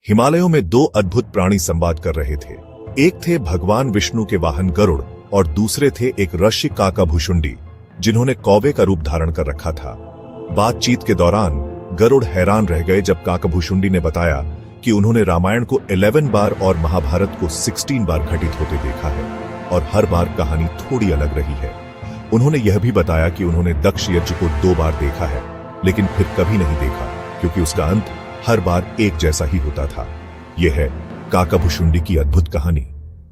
हिमालयों में दो अद्भुत प्राणी संवाद कर रहे थे। एक थे भगवान विष्णु के वाहन गरुड़ और दूसरे थे एक ऋषि काकाभुशुंडी जिन्होंने कौवे का रूप धारण कर रखा था। बातचीत के दौरान गरुड़ हैरान रह गए जब काकाभुशुंडी ने बताया कि उन्होंने रामायण को 11 बार और महाभारत को 16 बार घटित होते देखा है और हर बार कहानी थोड़ी अलग रही है। उन्होंने यह भी बताया कि उन्होंने दक्ष यज्ञ को 2 बार देखा है लेकिन फिर कभी नहीं देखा क्योंकि उसका अंत हर बार एक जैसा ही होता था। यह है काकाभुशुंडी की अद्भुत कहानी।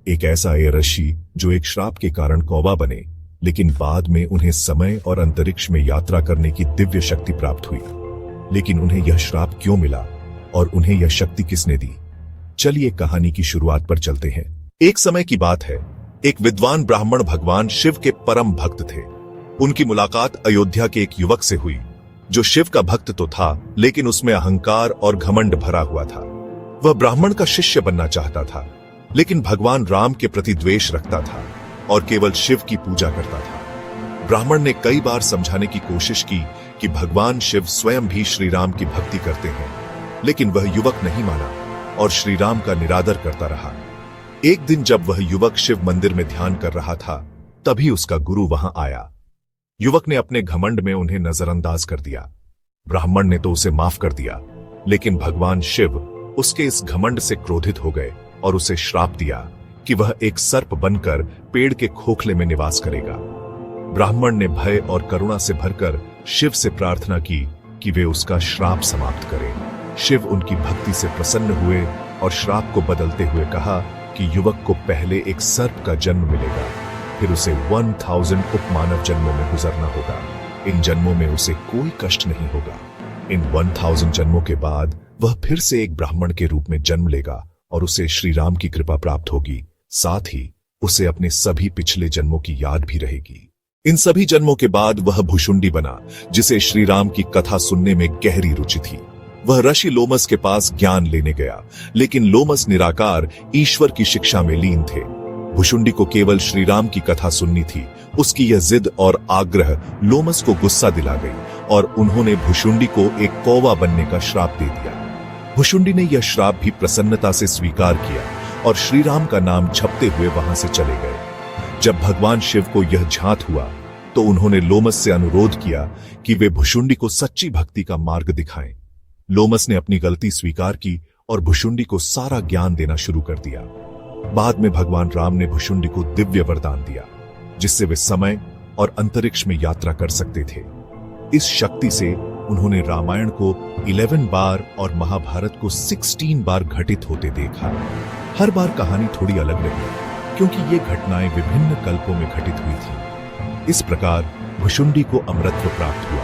एक ऐसा ऋषि जो एक श्राप के कारण कौवा बने लेकिन बाद में उन्हें समय और अंतरिक्ष में यात्रा करने की दिव्य शक्ति प्राप्त हुई। लेकिन उन्हें यह श्राप क्यों मिला और उन्हें यह शक्ति किसने दी? चलिए कहानी की शुरुआत पर चलते हैं। एक समय की बात है, एक विद्वान ब्राह्मण भगवान शिव के परम भक्त थे। उनकी मुलाकात अयोध्या के एक युवक से हुई जो शिव का भक्त तो था लेकिन उसमें अहंकार और घमंड भरा हुआ था। वह ब्राह्मण का शिष्य बनना चाहता था लेकिन भगवान राम के प्रति द्वेष रखता था और केवल शिव की पूजा करता था। ब्राह्मण ने कई बार समझाने की कोशिश की कि भगवान शिव स्वयं भी श्री राम की भक्ति करते हैं लेकिन वह युवक नहीं माना और श्री राम का निरादर करता रहा। एक दिन जब वह युवक शिव मंदिर में ध्यान कर रहा था तभी उसका गुरु वहां आया। युवक ने अपने घमंड में उन्हें नजरअंदाज कर दिया। ब्राह्मण ने तो उसे माफ कर दिया लेकिन भगवान शिव उसके इस घमंड से क्रोधित हो गए और उसे श्राप दिया कि वह एक सर्प बनकर पेड़ के खोखले में निवास करेगा। ब्राह्मण ने भय और करुणा से भरकर शिव से प्रार्थना की कि वे उसका श्राप समाप्त करें। शिव उनकी भक्ति से प्रसन्न हुए और श्राप को बदलते हुए कहा कि युवक को पहले एक सर्प का जन्म मिलेगा, फिर उसे 1000 उपमानव जन्मों में गुजरना होगा। इन जन्मों में उसे कोई कष्ट नहीं होगा। इन 1000 जन्मों के बाद वह फिर से एक ब्राह्मण के रूप में जन्म लेगा और उसे श्री राम की कृपा प्राप्त होगी। साथ ही उसे अपने सभी पिछले जन्मों की याद भी रहेगी। इन सभी जन्मों के बाद वह भुशुंडी बना जिसे श्री राम की कथा सुनने में गहरी रुचि थी। वह ऋषि लोमस के पास ज्ञान लेने गया लेकिन लोमस निराकार ईश्वर की शिक्षा में लीन थे। भुशुंडी को केवल श्री राम की कथा सुननी थी। उसकी यह जिद और आग्रह लोमस को गुस्सा दिला गई और उन्होंने भुशुंडी को एक कौवा बनने का श्राप दे दिया। भुशुंडी ने यह श्राप भी प्रसन्नता से स्वीकार किया और श्री राम का नाम जपते हुए वहां से चले गए। जब भगवान शिव को यह झांत हुआ तो उन्होंने लोमस से अनुरोध किया कि वे भुशुंडी को सच्ची भक्ति का मार्ग दिखाएं। लोमस ने अपनी गलती स्वीकार की और भुशुंडी को सारा ज्ञान देना शुरू कर दिया। बाद में भगवान राम ने भुशुंडी को दिव्य वरदान दिया जिससे वे समय और अंतरिक्ष में यात्रा कर सकते थे। इस शक्ति से उन्होंने रामायण को 11 बार और महाभारत को 16 बार घटित होते देखा। हर बार कहानी थोड़ी अलग रही क्योंकि ये घटनाएं विभिन्न कल्पों में घटित हुई थी। इस प्रकार भुशुंडी को अमरत्व प्राप्त हुआ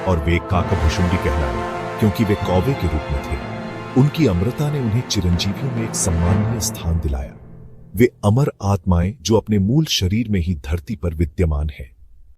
और वे काकाभुशुंडी कहलाए क्योंकि वे कौवे के रूप में थे। उनकी अमरता ने उन्हें चिरंजीवियों में एक सम्माननीय स्थान दिलाया। वे अमर आत्माएं जो अपने मूल शरीर में ही धरती पर विद्यमान हैं।